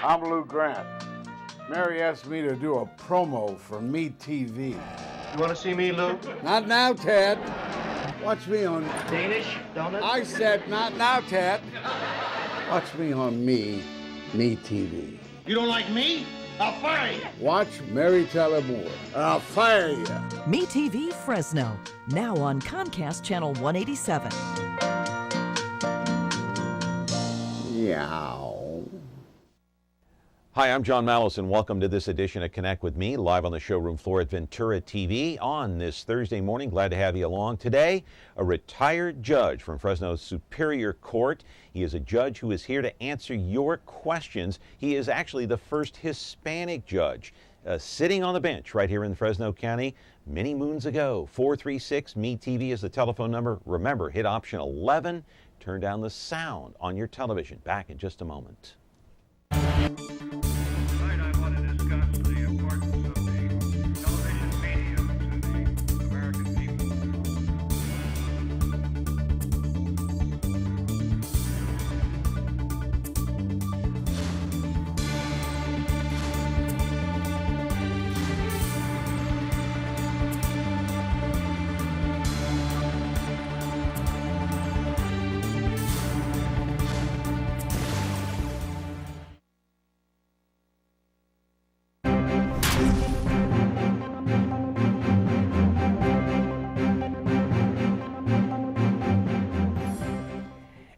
I'm Lou Grant. Mary asked me to do a promo for Me TV. You want to see me, Lou? Not now, Ted. Watch me on... Danish donut? I said not now, Ted. Watch me on Me TV. You don't like me? I'll fire you. Watch Mary Tyler Moore, and I'll fire you. Me TV Fresno, now on Comcast Channel 187. Yow. Hi, I'm John Malos, and welcome to this edition of Connect with Me, live on the showroom floor at Ventura TV on this Thursday morning. Glad to have you along. Today, a retired judge from Fresno's Superior Court. He is a judge who is here to answer your questions. He is actually the first Hispanic judge sitting on the bench right here in Fresno County many moons ago. 436-ME-TV is the telephone number. Remember, hit option 11. Turn down the sound on your television. Back in just a moment.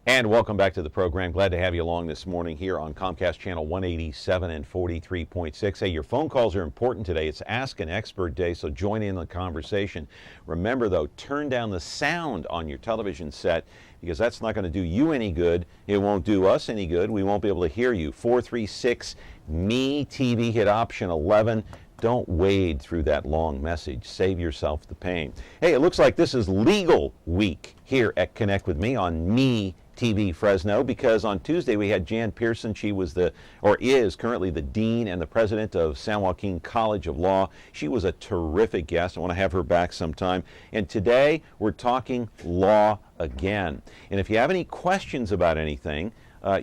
And welcome back to the program. Glad to have you along this morning here on Comcast Channel 187 and 43.6. Hey, your phone calls are important today. It's Ask an Expert Day, so join in the conversation. Remember, though, turn down the sound on your television set because that's not going to do you any good. It won't do us any good. We won't be able to hear you. 436-ME-TV, hit option 11. Don't wade through that long message. Save yourself the pain. Hey, it looks like this is legal week here at Connect with Me on Me TV Fresno, because on Tuesday we had Jan Pearson. She was is currently the dean and the president of San Joaquin College of Law. She was a terrific guest. I want to have her back sometime. And today we're talking law again. And if you have any questions about anything,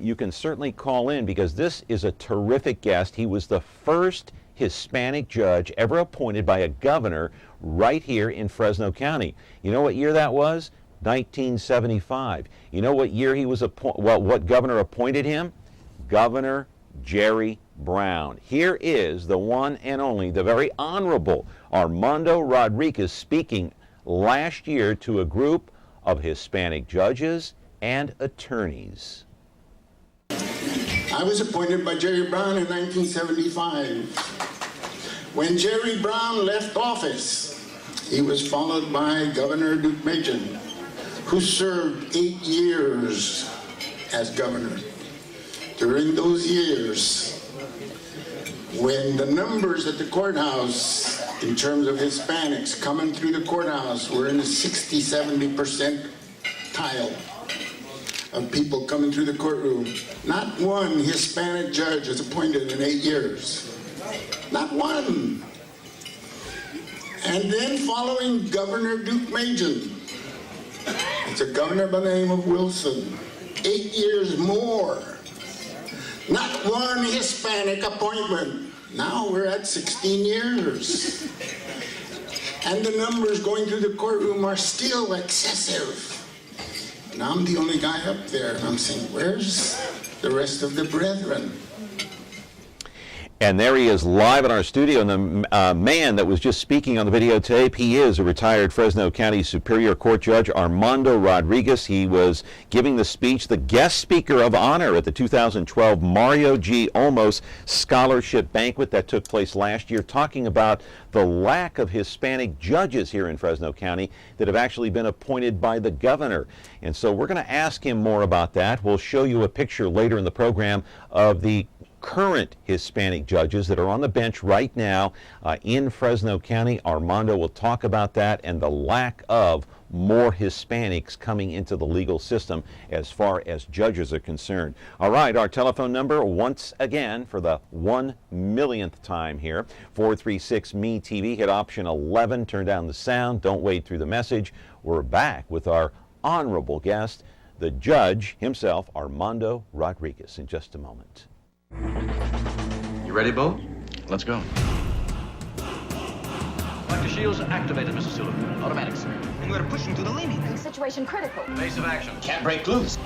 you can certainly call in, because this is a terrific guest. He was the first Hispanic judge ever appointed by a governor right here in Fresno County. You know what year that was? 1975. You know what year he was what governor appointed him? Governor Jerry Brown. Here is the one and only, the very Honorable Armando Rodriguez, speaking last year to a group of Hispanic judges and attorneys. I was appointed by Jerry Brown in 1975. When Jerry Brown left office, he was followed by Governor Duke Machen, who served 8 years as governor. During those years, when the numbers at the courthouse in terms of Hispanics coming through the courthouse were in the 60-70% tile of people coming through the courtroom, not one Hispanic judge was appointed in 8 years. Not one. And then following Governor Duke Machen, it's a governor by the name of Wilson. 8 years more. Not one Hispanic appointment. Now we're at 16 years. And the numbers going through the courtroom are still excessive. And I'm the only guy up there, and I'm saying, where's the rest of the brethren? And there he is live in our studio, and the man that was just speaking on the videotape, he is a retired Fresno County Superior Court Judge, Armando Rodriguez. He was giving the speech, the guest speaker of honor at the 2012 Mario G. Olmos Scholarship Banquet that took place last year, talking about the lack of Hispanic judges here in Fresno County that have actually been appointed by the governor. And so we're going to ask him more about that. We'll show you a picture later in the program of the current Hispanic judges that are on the bench right now in Fresno County. Armando will talk about that and the lack of more Hispanics coming into the legal system as far as judges are concerned. All right, our telephone number once again for the 1 millionth time here, 436-ME-TV, hit option 11, turn down the sound, don't wade through the message. We're back with our honorable guest, the judge himself, Armando Rodriguez, in just a moment. You ready, Bo? Let's go. Dr. Shields, activated, Mrs. Sulu. Automatic, sir. And we're pushing to the limit. Situation critical. Base of action. Can't break loose.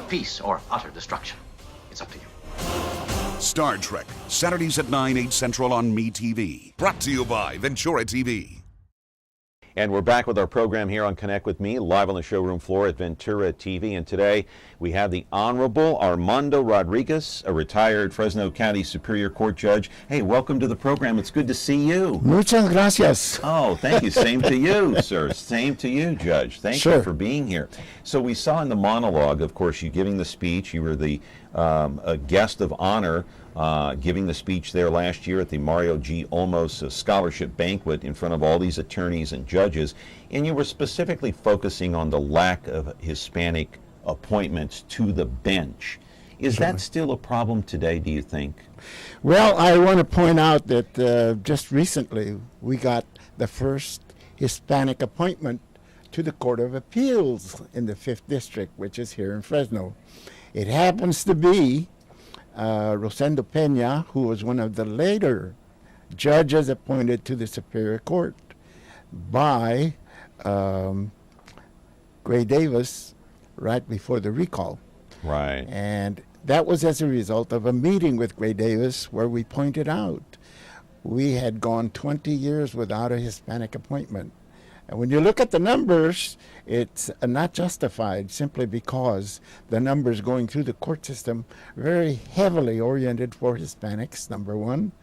Peace or utter destruction. It's up to you. Star Trek, Saturdays at 9, 8 Central on MeTV. Brought to you by Ventura TV. And we're back with our program here on Connect with Me, live on the showroom floor at Ventura TV. And today we have the Honorable Armando Rodriguez, a retired Fresno County Superior Court judge. Hey, welcome to the program. It's good to see you. Muchas gracias. Oh, thank you. Same to you, sir. Same to you, Judge. Thank you for being here. So we saw in the monologue, of course, you giving the speech. You were the a guest of honor giving the speech there last year at the Mario G. Olmos Scholarship Banquet in front of all these attorneys and judges, and you were specifically focusing on the lack of Hispanic appointments to the bench. Is that still a problem today, do you think? Well, I want to point out that just recently we got the first Hispanic appointment to the Court of Appeals in the 5th District, which is here in Fresno. It happens to be Rosendo Peña, who was one of the later judges appointed to the Superior Court by Gray Davis right before the recall. Right. And that was as a result of a meeting with Gray Davis where we pointed out we had gone 20 years without a Hispanic appointment. And when you look at the numbers, it's not justified simply because the numbers going through the court system are very heavily oriented for Hispanics, number one.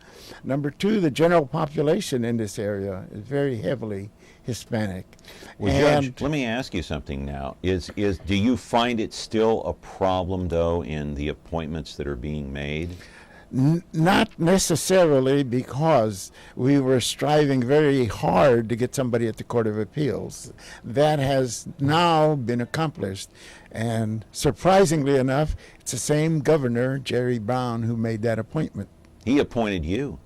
Number two, the general population in this area is very heavily Hispanic. Well, Judge, let me ask you something now. Do you find it still a problem, though, in the appointments that are being made? Not necessarily, because we were striving very hard to get somebody at the Court of Appeals. That has now been accomplished. And surprisingly enough, it's the same governor, Jerry Brown, who made that appointment. He appointed you.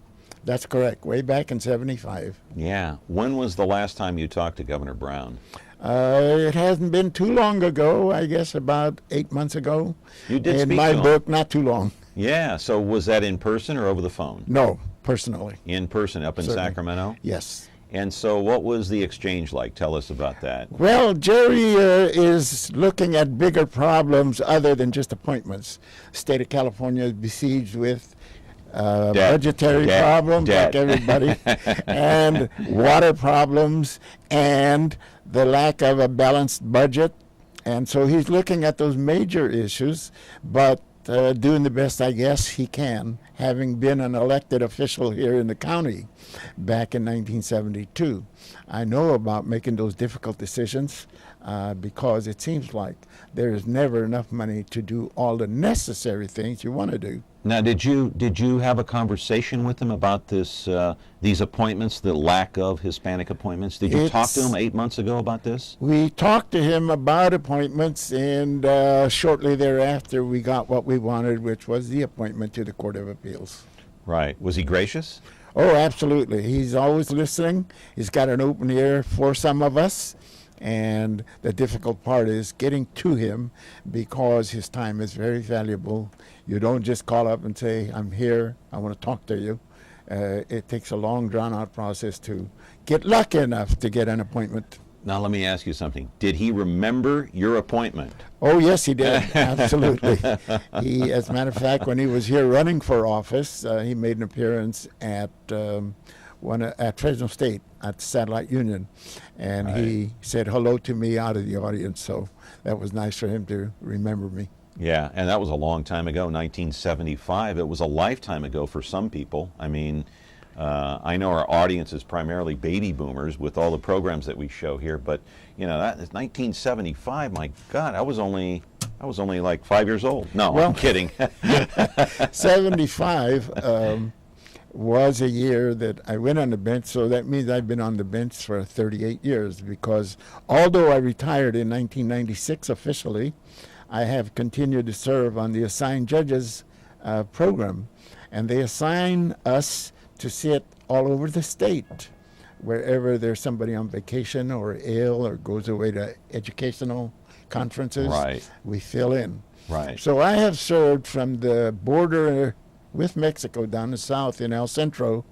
That's correct, way back in '75. Yeah. When was the last time you talked to Governor Brown? It hasn't been too long ago, I guess about 8 months ago. You did in speak my to him. book, not too long. Yeah, so was that in person or over the phone? No, personally. In person, up in Certainly. Sacramento? Yes. And so what was the exchange like? Tell us about that. Well, Jerry is looking at bigger problems other than just appointments. The state of California is besieged with budgetary problems, like everybody, and water problems, and the lack of a balanced budget. And so he's looking at those major issues, but doing the best, I guess, he can, having been an elected official here in the county back in 1972. I know about making those difficult decisions because it seems like there is never enough money to do all the necessary things you want to do. Now, did you have a conversation with him about these appointments, the lack of Hispanic appointments? Did you talk to him 8 months ago about this? We talked to him about appointments, and shortly thereafter we got what we wanted, which was the appointment to the Court of Appeals. Right. Was he gracious? Oh, absolutely. He's always listening. He's got an open ear for some of us. And the difficult part is getting to him because his time is very valuable. You don't just call up and say, I'm here, I want to talk to you. It takes a long, drawn-out process to get lucky enough to get an appointment. Now, let me ask you something. Did he remember your appointment? Oh, yes, he did. Absolutely. He, as a matter of fact, when he was here running for office, he made an appearance at Fresno State at the Satellite Union, and he said hello to me out of the audience, so that was nice for him to remember me. Yeah, and that was a long time ago, 1975. It was a lifetime ago for some people. I mean, I know our audience is primarily baby boomers with all the programs that we show here, but you know, that is 1975. My God, I was only like 5 years old. No, well, I'm kidding. 75 was a year that I went on the bench, so that means I've been on the bench for 38 years, because although I retired in 1996 officially, I have continued to serve on the assigned judges program, and they assign us to sit all over the state wherever there's somebody on vacation or ill or goes away to educational conferences, Right. we fill in. Right. So I have served from the border with Mexico down the south in El Centro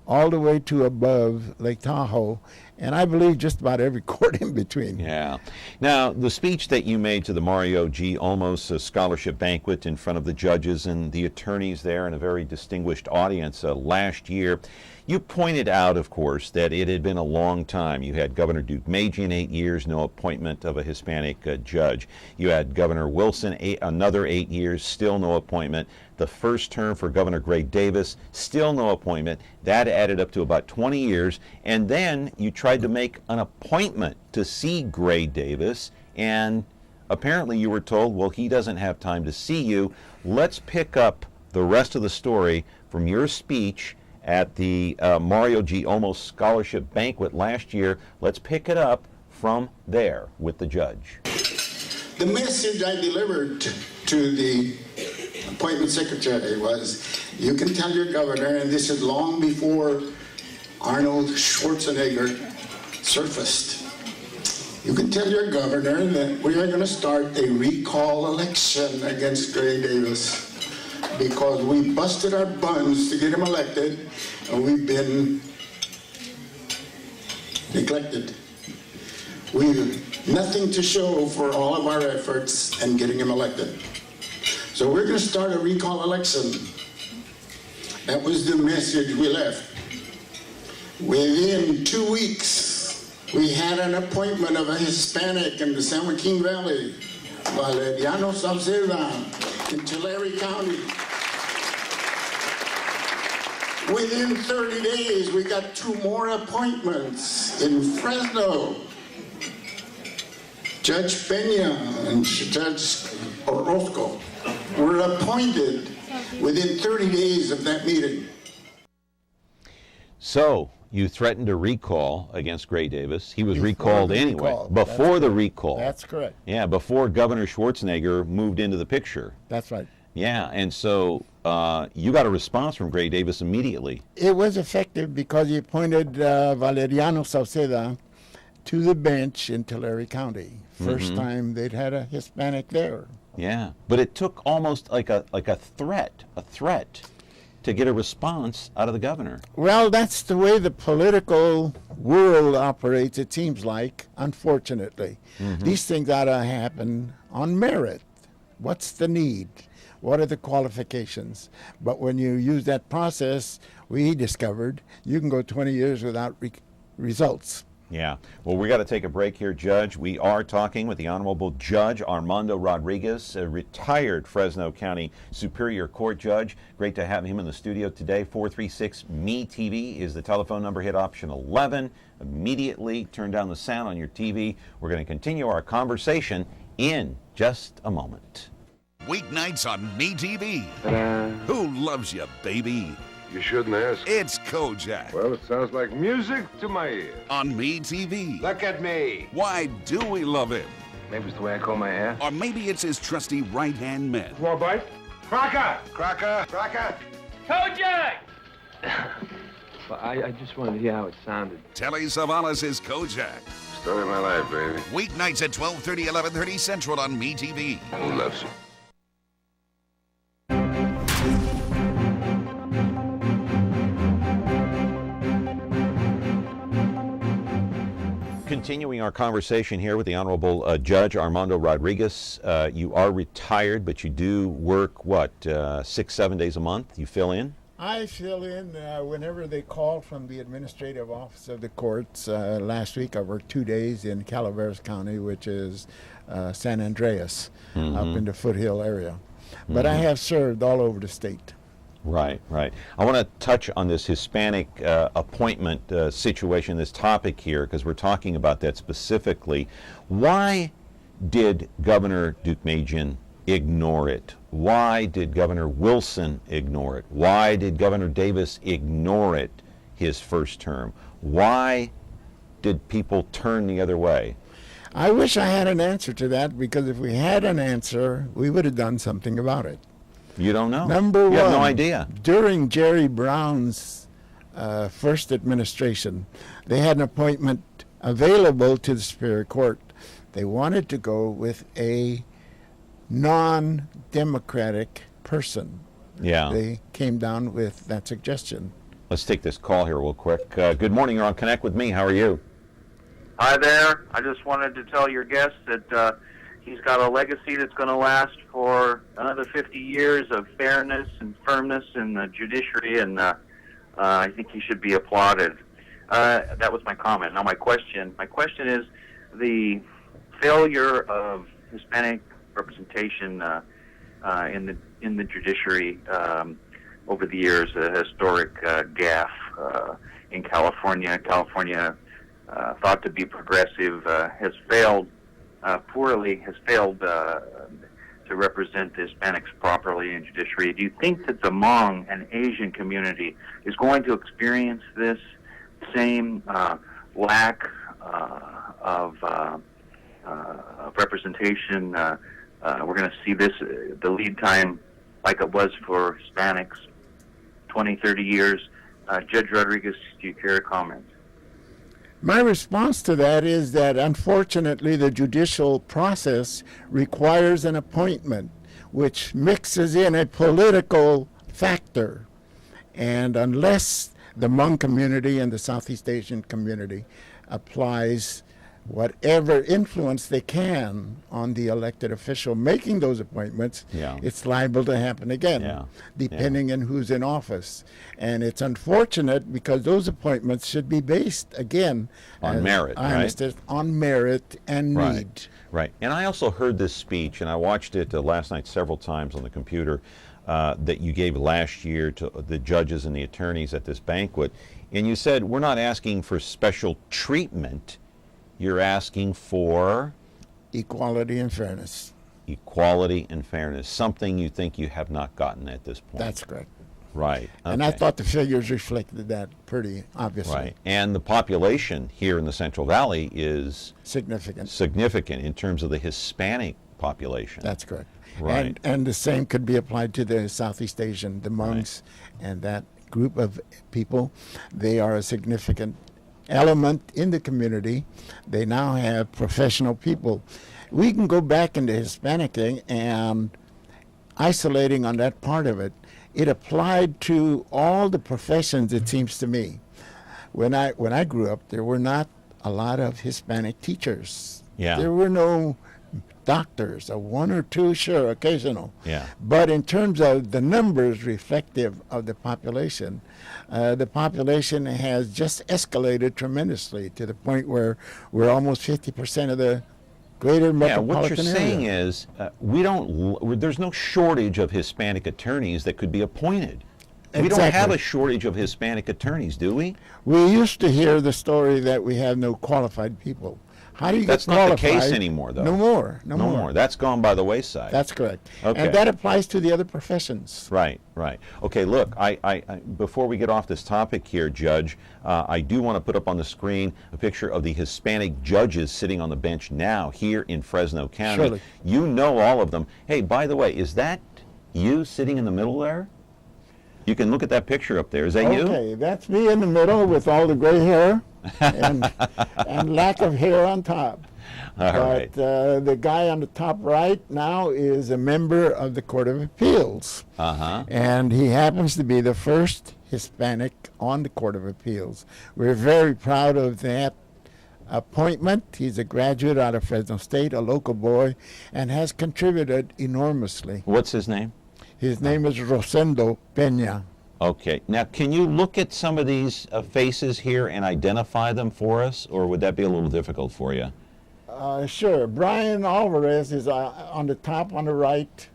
all the way to above Lake Tahoe, and I believe just about every court in between. Yeah. Now, the speech that you made to the Mario G. Olmos Scholarship Banquet in front of the judges and the attorneys there and a very distinguished audience last year, you pointed out, of course, that it had been a long time. You had Governor Deukmejian 8 years, no appointment of a Hispanic judge. You had Governor Wilson another 8 years, still no appointment. The first term for Governor Gray Davis, still no appointment. That added up to about 20 years. And then you tried to make an appointment to see Gray Davis, and apparently you were told, well, he doesn't have time to see you. Let's pick up the rest of the story from your speech at the Mario G. Olmos Scholarship Banquet last year. Let's pick it up from there with the judge. The message I delivered to the appointment secretary was, you can tell your governor, and this is long before Arnold Schwarzenegger surfaced, you can tell your governor that we are going to start a recall election against Gray Davis because we busted our buns to get him elected, and we've been neglected. We've nothing to show for all of our efforts in getting him elected. So we're going to start a recall election. That was the message we left. Within 2 weeks, we had an appointment of a Hispanic in the San Joaquin Valley, Valeriano Salceda, in Tulare County. Within 30 days, we got 2 more appointments in Fresno. Judge Peña and Judge Orozco were appointed within 30 days of that meeting. So you threatened a recall against Gray Davis. He was recalled anyway. Recall. Before the recall. That's correct. Yeah, before Governor Schwarzenegger moved into the picture. That's right. Yeah, and so you got a response from Gray Davis immediately. It was effective because he appointed Valeriano Salceda to the bench in Tulare County. First time they'd had a Hispanic there. Yeah, but it took almost like a threat to get a response out of the governor. Well, that's the way the political world operates, it seems like, unfortunately. These things ought to happen on merit. What's the need? What are the qualifications? But when you use that process, we discovered you can go 20 years without results. Yeah. Well, we got to take a break here, Judge. We are talking with the Honorable Judge Armando Rodriguez, a retired Fresno County Superior Court judge. Great to have him in the studio today. 436-ME-TV is the telephone number. Hit option 11. Immediately turn down the sound on your TV. We're going to continue our conversation in just a moment. Weeknights on Me TV. Who loves you, baby? You shouldn't ask. It's Kojak. Well, it sounds like music to my ear. On Me TV. Look at me. Why do we love him? Maybe it's the way I comb my hair. Or maybe it's his trusty right-hand man. More bite? Crocker! Crocker! Crocker! Kojak! Well, I just wanted to hear how it sounded. Telly Savalas is Kojak. Story of my life, baby. Weeknights at 12:30, 11:30 Central on Me TV. Who loves you? Continuing our conversation here with the Honorable Judge Armando Rodriguez. You are retired, but you do work, 6-7 days a month? You fill in? I fill in whenever they call from the administrative office of the courts. Last week I worked 2 days in Calaveras County, which is San Andreas, up in the foothill area. But I have served all over the state. Right, right. I want to touch on this Hispanic appointment situation, this topic here, because we're talking about that specifically. Why did Governor Deukmejian ignore it? Why did Governor Wilson ignore it? Why did Governor Davis ignore it his first term? Why did people turn the other way? I wish I had an answer to that, because if we had an answer, we would have done something about it. You don't know? Number one, you have no idea. During Jerry Brown's first administration. They had an appointment available to the Superior Court. They wanted to go with a non-democratic person. Yeah. They came down with that suggestion. Let's take this call here real quick. Good morning. You're on Connect with Me. How are you? Hi there. I just wanted to tell your guest that he's got a legacy that's going to last for another 50 years of fairness and firmness in the judiciary, and I think he should be applauded. That was my comment. Now my question is the failure of Hispanic representation in the judiciary over the years, a historic gaffe in California. California, thought to be progressive, has failed poorly, has failed to represent the Hispanics properly in judiciary. Do you think that the Hmong and Asian community is going to experience this same lack of representation? We're going to see this, the lead time, like it was for Hispanics, 20, 30 years. Judge Rodriguez, do you care to comment? My response to that is that unfortunately the judicial process requires an appointment which mixes in a political factor. And unless the Hmong community and the Southeast Asian community applies whatever influence they can on the elected official making those appointments, it's liable to happen again, depending on who's in office. And it's unfortunate because those appointments should be based, again, on merit, right? On merit and need. Right. And I also heard this speech, and I watched it last night several times on the computer, that you gave last year to the judges and the attorneys at this banquet. And you said, we're not asking for special treatment. You're asking for? Equality and fairness. Equality and fairness, something you think you have not gotten at this point. That's correct. Right. Okay. And I thought the figures reflected that pretty obviously. Right. And the population here in the Central Valley is? Significant. Significant in terms of the Hispanic population. That's correct. Right. And the same could be applied to the Southeast Asian, the Hmongs, and that group of people. They are a significant element in the community. They now have professional people. We can go back into Hispanic thing and isolating on that part of it. It applied to all the professions, it seems to me. When I grew up, there were not a lot of Hispanic teachers. Yeah. There were no doctors, one or two, sure, occasional. Yeah. But in terms of the numbers reflective of the population has just escalated tremendously to the point where we're almost 50% of the greater metropolitan area. What you're saying is there's no shortage of Hispanic attorneys that could be appointed. Exactly. We don't have a shortage of Hispanic attorneys, do we? We used to hear the story that we have no qualified people. How do you That's get qualified? not the case anymore, though. No more. No more. That's gone by the wayside. That's correct. Okay. And that applies to the other professions. Right, right. Okay, look, I before we get off this topic here, Judge, I do want to put up on the screen a picture of the Hispanic judges sitting on the bench now here in Fresno County. Surely. You know all of them. Hey, by the way, is that you sitting in the middle there? You can look at that picture up there. Is that you? Okay, that's me in the middle with all the gray hair and lack of hair on top. All right. The guy on the top right now is a member of the Court of Appeals. Uh-huh. And he happens to be the first Hispanic on the Court of Appeals. We're very proud of that appointment. He's a graduate out of Fresno State, a local boy, and has contributed enormously. What's his name? His name is Rosendo Peña. Okay. Now, can you look at some of these faces here and identify them for us, or would that be a little difficult for you? Sure. Brian Alvarez is on the top on the right.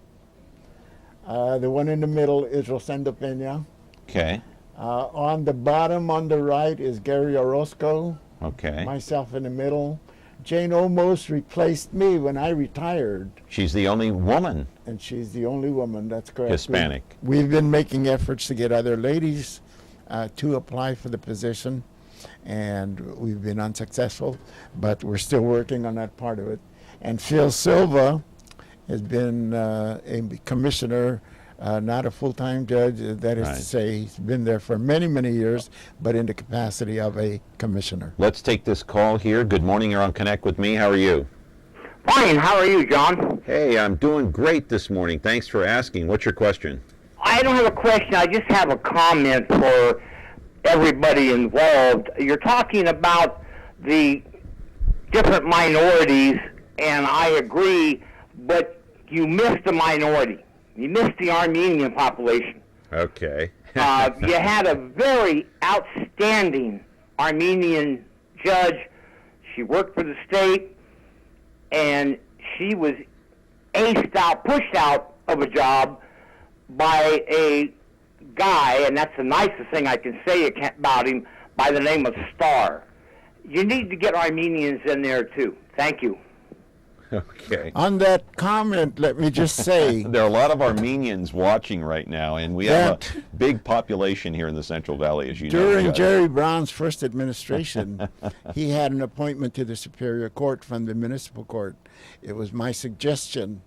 The one in the middle is Rosendo Peña. Okay. On the bottom on the right is Gary Orozco. Okay. Myself in the middle. Jane Olmos replaced me when I retired. She's the only woman. And she's the only woman, that's correct. Hispanic. We've been making efforts to get other ladies to apply for the position, and we've been unsuccessful, but we're still working on that part of it. And Phil Silva has been a commissioner not a full-time judge. That is to say, he's been there for many, many years, but in the capacity of a commissioner. Let's take this call here. Good morning. You're on Connect with me. How are you? Fine. How are you, John? Hey, I'm doing great this morning. Thanks for asking. What's your question? I don't have a question. I just have a comment for everybody involved. You're talking about the different minorities, and I agree, but you missed a minority. You missed the Armenian population. Okay. You had a very outstanding Armenian judge. She worked for the state, and she was aced out, pushed out of a job by a guy, and that's the nicest thing I can say about him, by the name of Starr. You need to get Armenians in there, too. Thank you. Okay. On that comment, let me just say... There are a lot of Armenians watching right now, and we have a big population here in the Central Valley, as you know. During Jerry Brown's first administration, he had an appointment to the Superior Court from the Municipal Court. It was my suggestion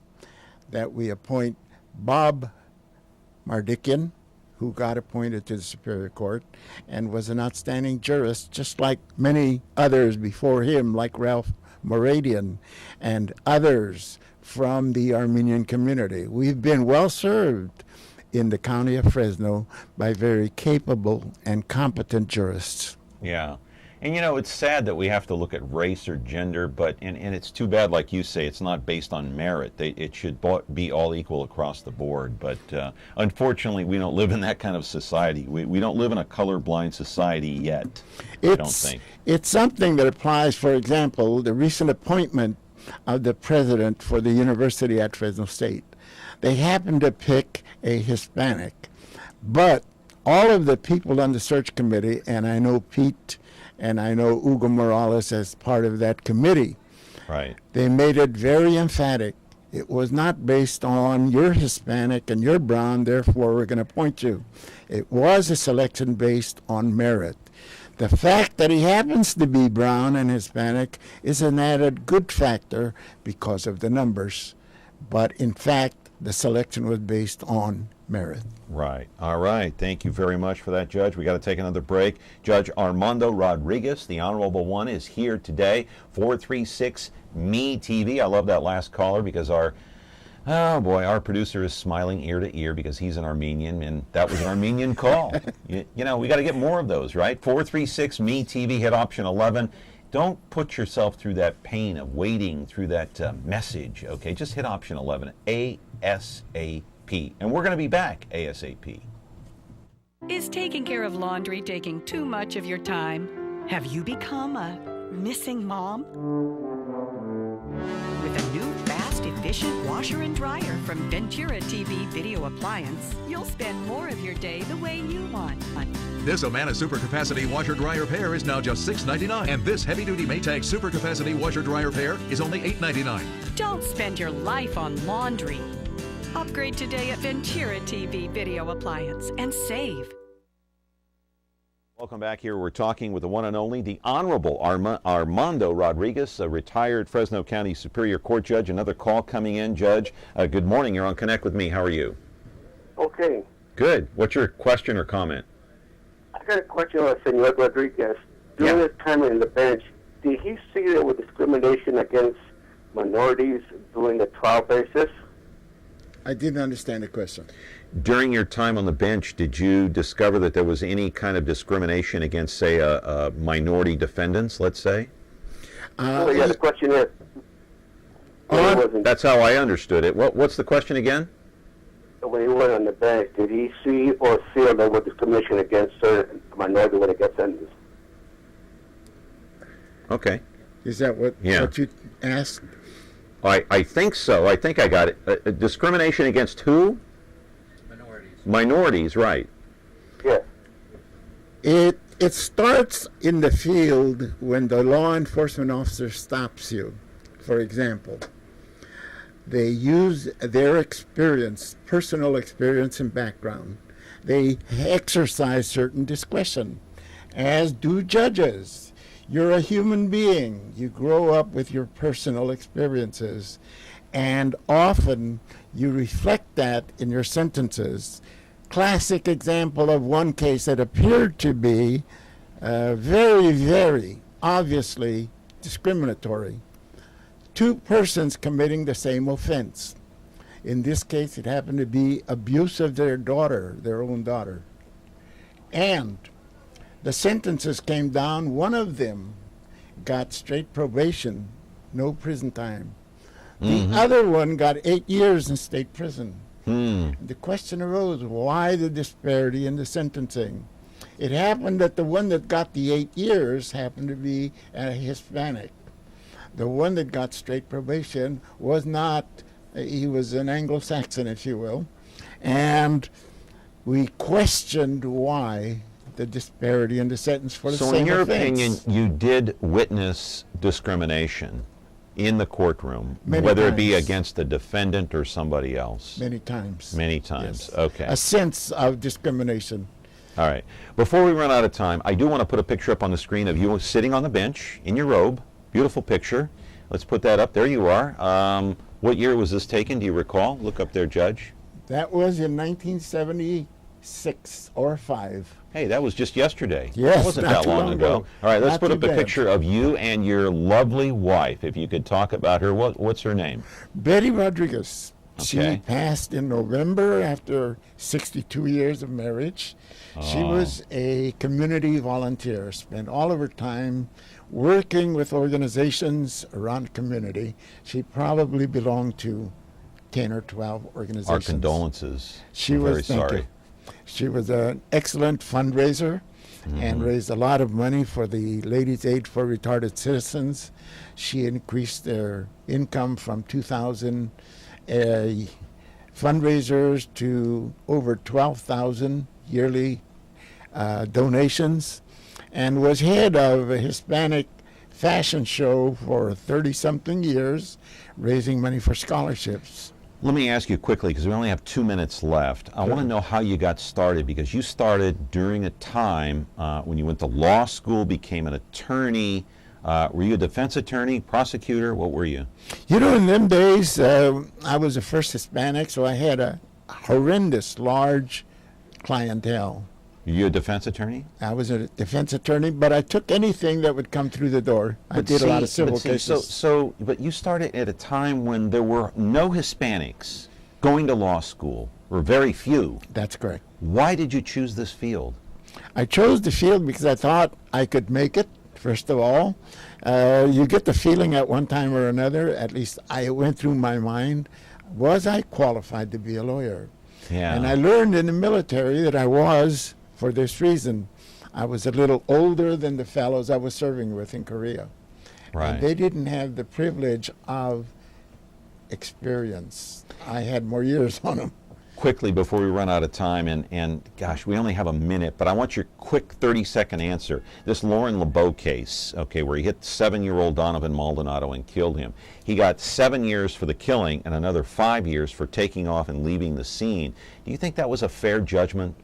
that we appoint Bob Mardikian, who got appointed to the Superior Court and was an outstanding jurist, just like many others before him, like Ralph Moradian and others from the Armenian community. We've been well served in the county of Fresno by very capable and competent jurists. Yeah. And you know, it's sad that we have to look at race or gender, but and it's too bad, like you say, it's not based on merit. It should be all equal across the board. But unfortunately, we don't live in that kind of society. We don't live in a colorblind society yet, I don't think. It's something that applies, for example, the recent appointment of the president for the university at Fresno State. They happened to pick a Hispanic, but all of the people on the search committee, and I know Pete and I know Hugo Morales as part of that committee. Right. They made it very emphatic. It was not based on you're Hispanic and you're brown, therefore we're going to appoint you. It was a selection based on merit. The fact that he happens to be brown and Hispanic is an added good factor because of the numbers. But in fact, the selection was based on merit. Right. All right. Thank you very much for that, Judge. We got to take another break. Judge Armando Rodriguez, the Honorable One, is here today. 436-ME-TV. I love that last caller because our producer is smiling ear to ear because he's an Armenian, and that was an Armenian call. You know, we got to get more of those, right? 436-ME-TV, hit option 11. Don't put yourself through that pain of waiting through that message, okay? Just hit option 11, ASAP. And we're going to be back ASAP. Is taking care of laundry taking too much of your time? Have you become a missing mom? With a new fast, efficient washer and dryer from Ventura TV Video Appliance, you'll spend more of your day the way you want. This Amana Super Capacity Washer Dryer Pair is now just $6.99, and this heavy-duty Maytag Super Capacity Washer Dryer Pair is only $8.99. Don't spend your life on laundry. Upgrade today at Ventura TV Video Appliance and save. Welcome back here. We're talking with the one and only, the Honorable Armando Rodriguez, a retired Fresno County Superior Court judge. Another call coming in, Judge. Good morning. You're on Connect with Me. How are you? Okay. Good. What's your question or comment? I got a question on Senor Rodriguez. During his time in the bench, did he see there was discrimination against minorities during the trial basis? I didn't understand the question. During your time on the bench, did you discover that there was any kind of discrimination against, say, minority defendants, let's say? The question is... That's how I understood it. What's the question again? When he went on the bench, did he see or feel there was discrimination against certain minority when it gets sentenced? Okay. Is that what you asked? I think so. I think I got it. Discrimination against who? Minorities, right. Yeah. It starts in the field when the law enforcement officer stops you. For example, they use their experience, personal experience and background. They exercise certain discretion, as do judges. You're a human being. You grow up with your personal experiences. And often you reflect that in your sentences. Classic example of one case that appeared to be very, very obviously discriminatory. Two persons committing the same offense. In this case, it happened to be abuse of their daughter, their own daughter. And the sentences came down. One of them got straight probation, no prison time. The other one got 8 years in state prison. The question arose, why the disparity in the sentencing? It happened that the one that got the 8 years happened to be a Hispanic. The one that got straight probation was not, he was an Anglo-Saxon, if you will. And we questioned why the disparity in the sentence for the same offense. So in your opinion, you did witness discrimination in the courtroom, Many whether times. it be against the defendant or somebody else? Many times. Many times, Yes. okay. A sense of discrimination. All right. Before we run out of time, I do want to put a picture up on the screen of you sitting on the bench in your robe. Beautiful picture. Let's put that up. There you are. What year was this taken? Do you recall? Look up there, Judge. That was in 1976 or 5. Hey, that was just yesterday. Yes, It wasn't not that too long long ago. ago. All right, let's Not put too up a bad. picture of you and your lovely wife. If you could talk about her, what's her name? Betty Rodriguez. Okay. She passed in November after 62 years of marriage. She was a community volunteer, spent all of her time working with organizations around the community. She probably belonged to 10 or 12 organizations. Our condolences. She I'm was, very thank sorry. you. She was an excellent fundraiser and raised a lot of money for the Ladies' Aid for Retarded Citizens. She increased their income from 2,000 fundraisers to over 12,000 yearly donations, and was head of a Hispanic fashion show for 30-something years, raising money for scholarships. Let me ask you quickly, because we only have 2 minutes left. I want to know how you got started, because you started during a time when you went to law school, became an attorney. Were you a defense attorney, prosecutor? What were you? You know, in them days, I was the first Hispanic, so I had a horrendous, large clientele. You a defense attorney? I was a defense attorney, but I took anything that would come through the door. I did a lot of civil cases. But you started at a time when there were no Hispanics going to law school, or very few. That's correct. Why did you choose this field? I chose the field because I thought I could make it, first of all. You get the feeling at one time or another, at least I went through my mind, was I qualified to be a lawyer? Yeah. And I learned in the military that I was, for this reason. I was a little older than the fellows I was serving with in Korea. Right. And they didn't have the privilege of experience. I had more years on them. Quickly, before we run out of time, and gosh, we only have a minute, but I want your quick 30-second answer. This Lauren LeBeau case, okay, where he hit 7-year-old Donovan Maldonado and killed him. He got 7 years for the killing and another 5 years for taking off and leaving the scene. Do you think that was a fair judgment?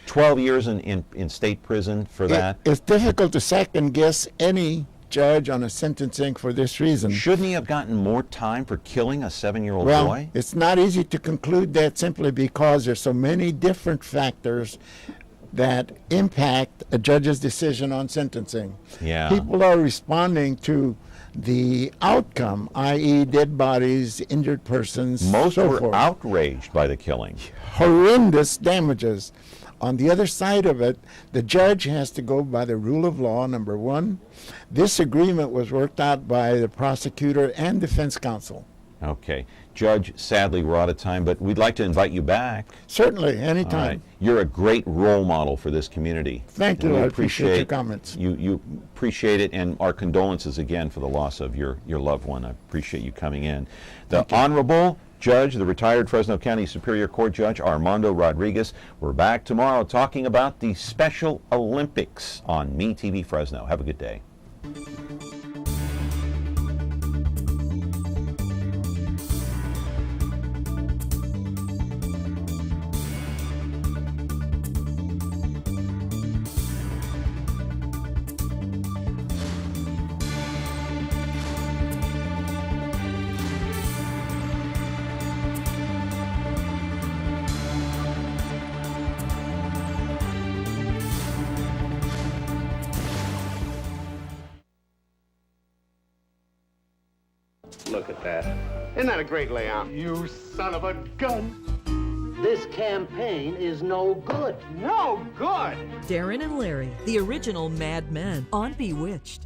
12 years in state prison for that? It's difficult to second guess any judge on a sentencing for this reason. Shouldn't he have gotten more time for killing a 7-year-old Well, boy? it's not easy to conclude that simply because there's so many different factors that impact a judge's decision on sentencing. Yeah. People are responding to the outcome, i.e. dead bodies, injured persons, Most so were forth. outraged by the killing. Horrendous damages. On the other side of it, the judge has to go by the rule of law, number one. This agreement was worked out by the prosecutor and defense counsel. Okay. Judge, sadly, we're out of time, but we'd like to invite you back. Certainly, anytime. All right. You're a great role model for this community. Thank you. And we I appreciate your comments. You appreciate it, and our condolences again for the loss of your loved one. I appreciate you coming in. The Honorable Judge, the retired Fresno County Superior Court Judge Armando Rodriguez. We're back tomorrow talking about the Special Olympics on MeTV Fresno. Have a good day. Look at that. Isn't that a great layout? You son of a gun. This campaign is no good. No good! Darren and Larry, the original Mad Men on Bewitched.